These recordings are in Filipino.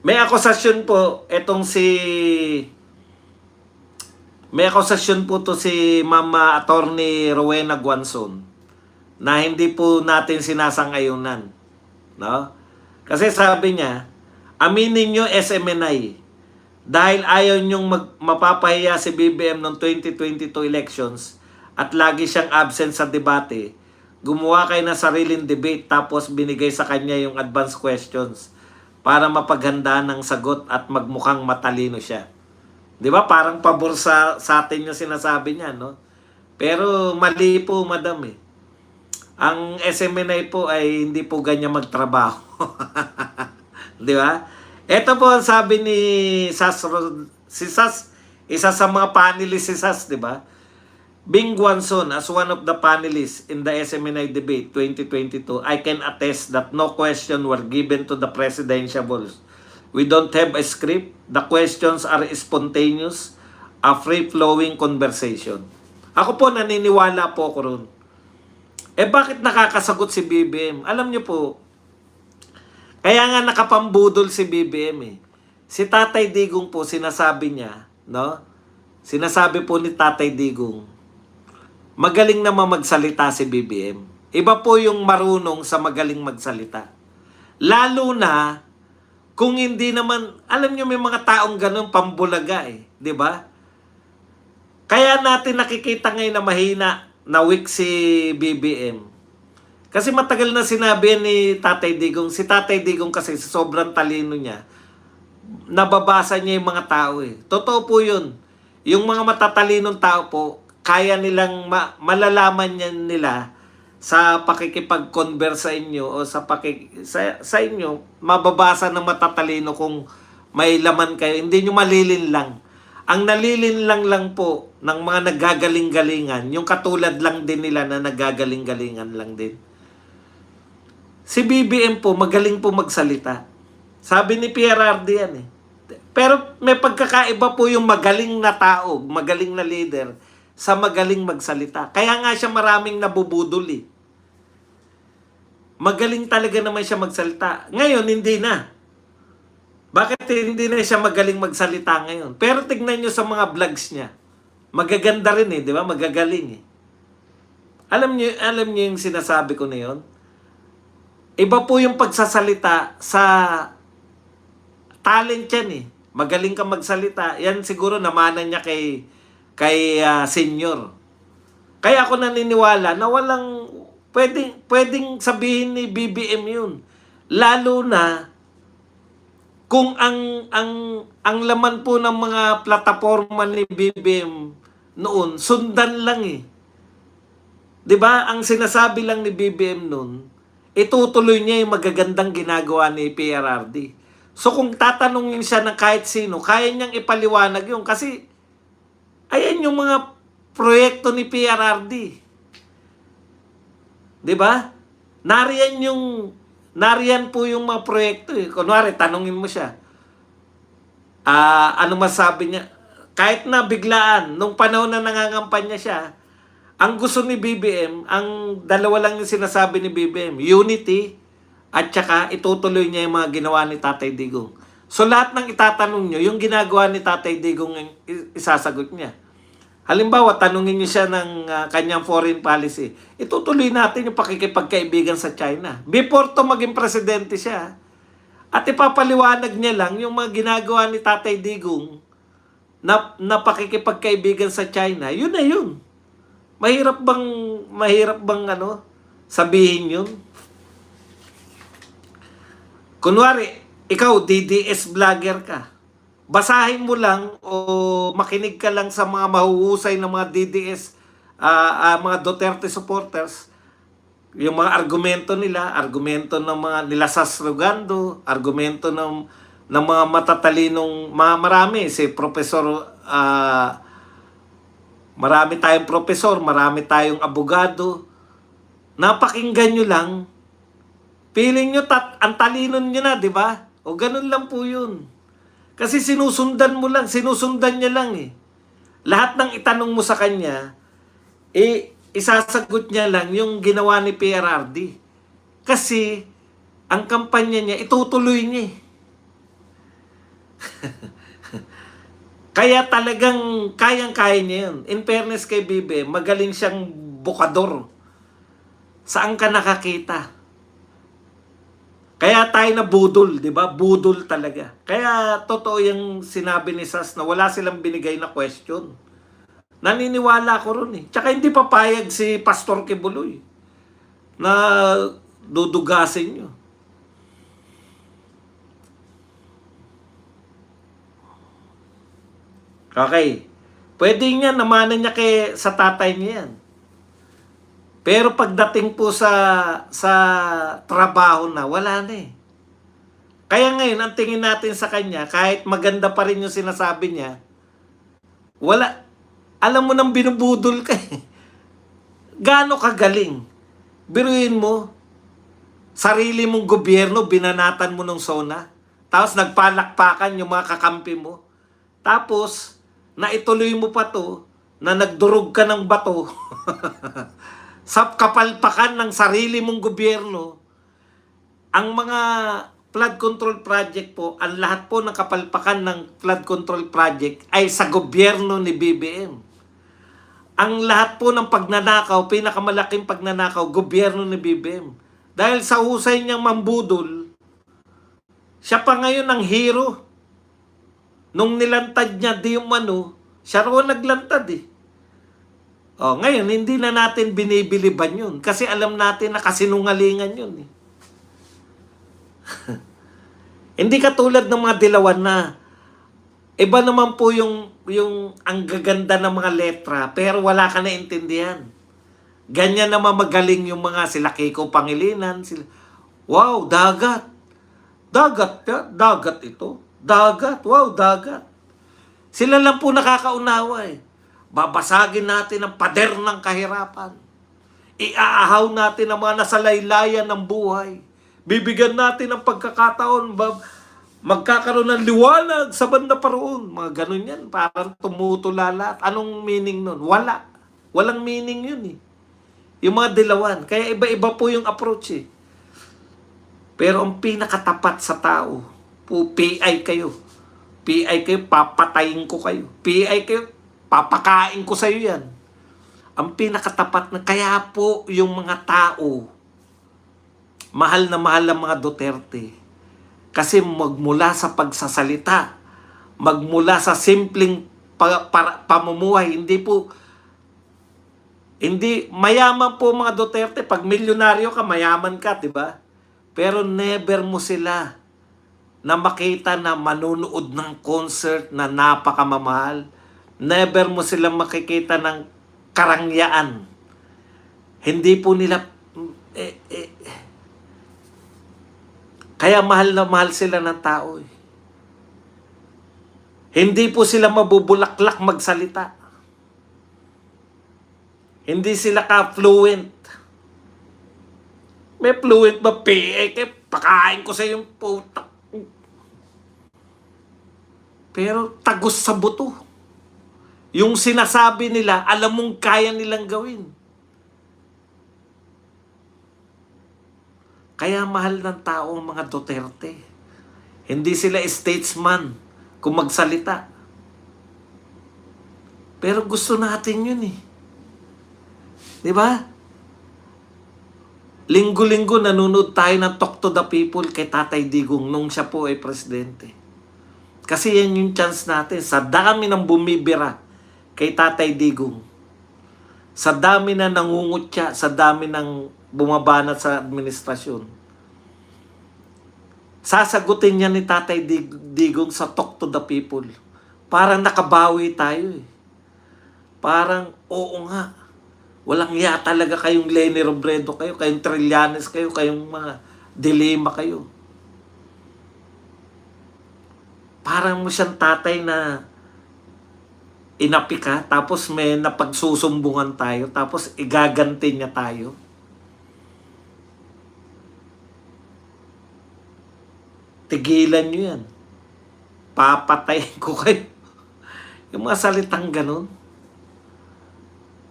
May akusasyon po etong si may akusasyon po to si Mama Attorney Rowena Guanzon na hindi po natin sinasang-ayunan, no? Kasi sabi niya, aminin niyo SMNI dahil ayaw niyong mapapahiya si BBM noong 2022 elections at lagi siyang absent sa debate. Gumawa kayo ng sariling debate tapos binigay sa kanya yung advance questions para mapaghandaan ng sagot at magmukhang matalino siya. 'Di ba? Parang pabor sa atin yung sinasabi niya, no? Pero mali po, madam eh. Ang SMNI po ay hindi po ganyan magtrabaho. 'Di ba? Ito po ang sabi ni si Sas, isa sa mga panelists si Sas, 'di ba? Bing Guanzon, as one of the panelists in the SMNI debate 2022, I can attest that no question were given to the presidentiables. We don't have a script. The questions are spontaneous, a free-flowing conversation. Ako po, naniniwala po ako ron. Bakit nakakasagot si BBM? Alam niyo po, kaya nga nakapambudol si BBM eh. Si Tatay Digong po, sinasabi niya, no? Sinasabi po ni Tatay Digong, magaling naman magsalita si BBM. Iba po yung marunong sa magaling magsalita. Lalo na kung hindi naman, alam nyo may mga taong ganun pambulaga eh, di ba? Kaya natin nakikita ngayon na mahina na weak si BBM. Kasi matagal na sinabi ni Tatay Digong, si Tatay Digong kasi sobrang talino niya, nababasa niya yung mga tao eh. Totoo po yun. Yung mga matatalinong tao po, kaya nilang malalaman yan nila sa pakikipag-converse sa inyo o sa inyo, mababasa ng matatalino kung may laman kayo. Hindi nyo malilin lang. Ang nalilin lang po ng mga naggagaling-galingan, yung katulad lang din nila na naggagaling-galingan lang din. Si BBM po, magaling po magsalita. Sabi ni PRRD yan eh. Pero may pagkakaiba po yung magaling na tao, magaling na leader, sa magaling magsalita. Kaya nga siya maraming nabubudol eh. Magaling talaga naman siya magsalita. Ngayon, hindi na. Bakit hindi na siya magaling magsalita ngayon? Pero tignan nyo sa mga vlogs niya. Magaganda rin eh, di ba? Magagaling eh. Alam nyo yung sinasabi ko na yun? Iba po yung pagsasalita sa talent yan eh. Magaling ka magsalita. Yan siguro namanan niya kay senior. Kaya ako naniniwala na walang pwedeng sabihin ni BBM yun. Lalo na kung ang laman po ng mga plataforma ni BBM noon, sundan lang eh. 'Di ba? Ang sinasabi lang ni BBM noon, itutuloy niya yung magagandang ginagawa ni PRRD. So kung tatanungin siya ng kahit sino, kaya niyang ipaliwanag yun kasi ayan yung mga proyekto ni PRRD. 'Di ba? Nariyan po yung mga proyekto eh. Kunwari, tanungin mo siya. Ano masabi niya? Kahit na biglaan, nung panahon na nangangampanya siya, ang gusto ni BBM, ang dalawa lang yung sinasabi ni BBM, unity, at saka itutuloy niya yung mga ginawa ni Tatay Digong. So lahat ng itatanong nyo, yung ginagawa ni Tatay Digong yung isasagot niya. Halimbawa, tanungin niyo siya ng kanyang foreign policy. Itutuloy natin yung pakikipagkaibigan sa China. Before to maging presidente siya. At ipapaliwanag niya lang yung mga ginagawa ni Tatay Digong na pakikipagkaibigan sa China. Yun na yun. Mahirap bang sabihin yun? Kunwari, ikaw DDS vlogger ka. Basahin mo lang o makinig ka lang sa mga mahuhusay ng mga DDS, mga Duterte supporters, yung mga argumento ng mga nila Sasrugando, argumento ng mga matatalinong, marami, si Professor, marami tayong professor, marami tayong abogado, napakinggan nyo lang, feeling nyo, ang talino nyo na, di ba? O ganun lang po yun. Kasi sinusundan niya lang eh. Lahat ng itanong mo sa kanya, isasagot niya lang yung ginawa ni PRRD. Kasi, ang kampanya niya, itutuloy niya eh. Kaya talagang kayang-kaya niya yun. In fairness kay Bibe, magaling siyang bukador. Saan ka nakakita? Kaya tayo na budol, di ba? Budol talaga. Kaya totoo yung sinabi ni Sas na wala silang binigay na question. Naniniwala ko ron eh. Tsaka hindi papayag si Pastor Kibuloy na dudugasin nyo. Okay. Pwede niya, namanan niya sa tatay niya yan. Pero pagdating po sa trabaho na, wala na eh. Kaya ngayon, ang tingin natin sa kanya, kahit maganda pa rin yung sinasabi niya, wala. Alam mo nang binubudol ka eh. Gaano kagaling? Biruin mo, sarili mong gobyerno, binanatan mo ng SONA. Tapos nagpalakpakan yung mga kakampi mo. Tapos, naituloy mo pa to, na nagdurog ka ng bato sa kapalpakan ng sarili mong gobyerno. Ang mga flood control project po, ang lahat po ng kapalpakan ng flood control project ay sa gobyerno ni BBM. Ang lahat po ng pagnanakaw, pinakamalaking pagnanakaw, gobyerno ni BBM. Dahil sa husay niyang mambudol, siya pa ngayon ang hero. Nung nilantad niya di umano, siya ro naglantad eh. O, ngayon, hindi na natin binibiliban yun. Kasi alam natin na kasinungalingan yun eh. Hindi katulad ng mga dilawan na iba naman po yung ang gaganda ng mga letra pero wala ka na intindihan. Ganyan naman magaling yung mga sila Kiko Pangilinan. Sila, wow, dagat. Dagat, dagat ito. Dagat, wow, dagat. Sila lang po nakakaunawa eh. Babasagin natin ang pader ng kahirapan. Iaahaw natin ang mga nasalaylayan ng buhay. Bibigyan natin ng pagkakataon, magkakaroon ng liwanag sa banda pa roon. Mga ganun yan, parang tumutulala. Anong meaning nun? Wala. Walang meaning yun eh. Yung mga dilawan. Kaya iba-iba po yung approach eh. Pero ang pinakatapat sa tao, po, PI kayo. PI kayo, papatayin ko kayo. PI kayo, papakain ko sa'yo yan. Ang pinakatapat na, kaya po yung mga tao, mahal na mahal ang mga Duterte. Kasi magmula sa pagsasalita, magmula sa simpleng pamumuhay, hindi, mayaman po mga Duterte. Pag milyonaryo ka, mayaman ka, di ba? Pero never mo sila na makita na manunood ng concert na napakamamahal. Never mo silang makikita ng karangyaan. Hindi po nila... Kaya mahal na mahal sila ng tao. Eh. Hindi po sila mabubulaklak magsalita. Hindi sila ka-fluent. May fluent ba? Pakain ko sa yung puta. Pero tagos sa buto. Yung sinasabi nila, alam mong kaya nilang gawin. Kaya mahal ng tao ang mga Duterte. Hindi sila statesman kung magsalita. Pero gusto natin yun eh. Di ba? Linggo-linggo nanonood tayo ng Talk to the People kay Tatay Digong nung siya po ay presidente. Kasi yan yung chance natin. Sa dami ng bumibira kay Tatay Digong. Sa dami na nangungutya, sa dami ng bumabanat sa administrasyon. Sasagutin niya ni Tatay Digong sa Talk to the People. Parang nakabawi tayo eh. Parang, oo nga. Walang iya talaga kayong Leni Robredo kayo, kayong Trillanes kayo, kayong mga dilema kayo. Parang mo siyang tatay na inapi ka, tapos may napagsusumbungan tayo, tapos igaganti niya tayo. Tigilan nyo yan. Papatayin ko kayo. Yung mga salitang ganun.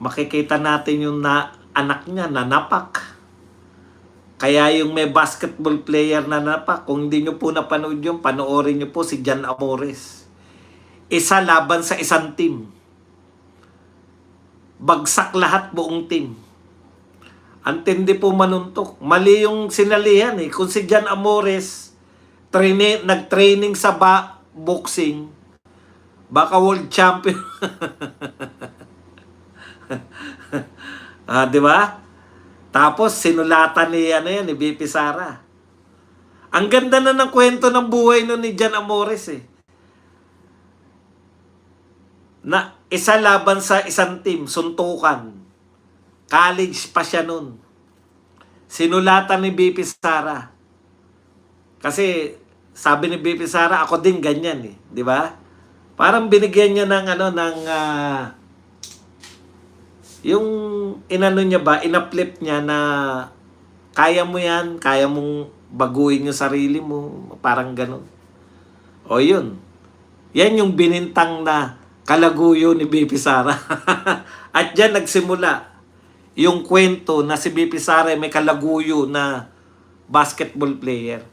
Makikita natin yung anak niya, nanapak. Kaya yung may basketball player na napak, kung hindi nyo po napanood yun, panoorin nyo po si Jan Amores. Isa laban sa isang team. Bagsak lahat buong team. Antindi po manuntok. Mali yung sinalihan eh. Kung si Jan Amores nag-training sa boxing, baka world champion. Di ba? Tapos sinulatan ni BP Sara. Ang ganda na ng kwento ng buhay nun ni Jan Amores eh. Na isa laban sa isang team, suntukan. College pa siya nun. Sinulatan ni BP Sara. Kasi sabi ni BP Sara, ako din ganyan eh, di ba? Parang binigyan niya ng yung inano niya ba, inaplip niya na kaya mo yan, kaya mong baguhin yung sarili mo, parang ganun. O yun. Yan yung binintang na kalaguyo ni BP Sara. At dyan nagsimula yung kwento na si BP Sara may kalaguyo na basketball player.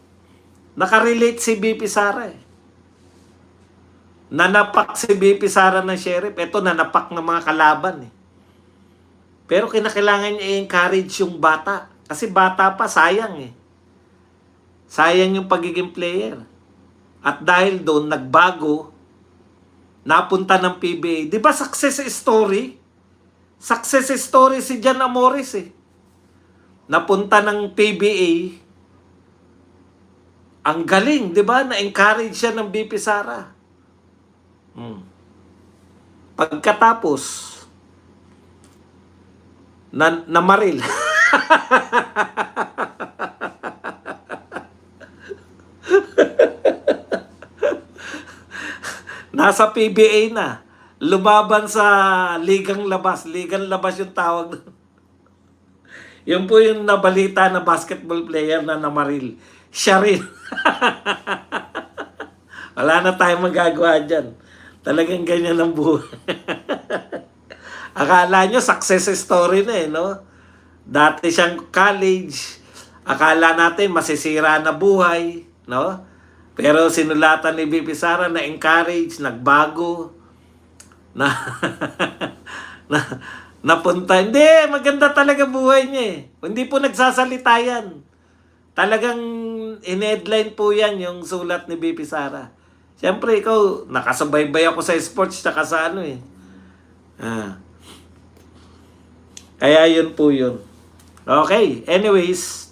Nakarelate si BP Sara eh. Nanapak si BP Sara ng sheriff. Ito, nanapak ng mga kalaban eh. Pero kinakailangan niya i-encourage yung bata. Kasi bata pa, sayang eh. Sayang yung pagiging player. At dahil doon, nagbago, napunta ng PBA. Di ba success story? Success story si Jan Amores eh. Napunta ng PBA. Ang galing, di ba? Na-encourage siya ng BP Sara. Pagkatapos, namaril. Nasa PBA na. Lumaban sa Ligang Labas. Ligang Labas yung tawag doon. Yun po yung nabalita na basketball player na namaril. Siya rin. Wala na tayong magagawa dyan. Talagang ganyan ang buhay. Akala nyo, success story na eh, no? Dati siyang college. Akala natin, masisira na buhay, no? Pero sinulatan ni BP Sara na encourage, nagbago, na, napunta. Hindi, maganda talaga buhay niya eh. Hindi po nagsasalita yan. Talagang in-headline po yan yung sulat ni BP Sara. Siyempre, ikaw, nakasubaybay ako sa sports tsaka sa ano eh. Kaya yun po yun. Okay, anyways,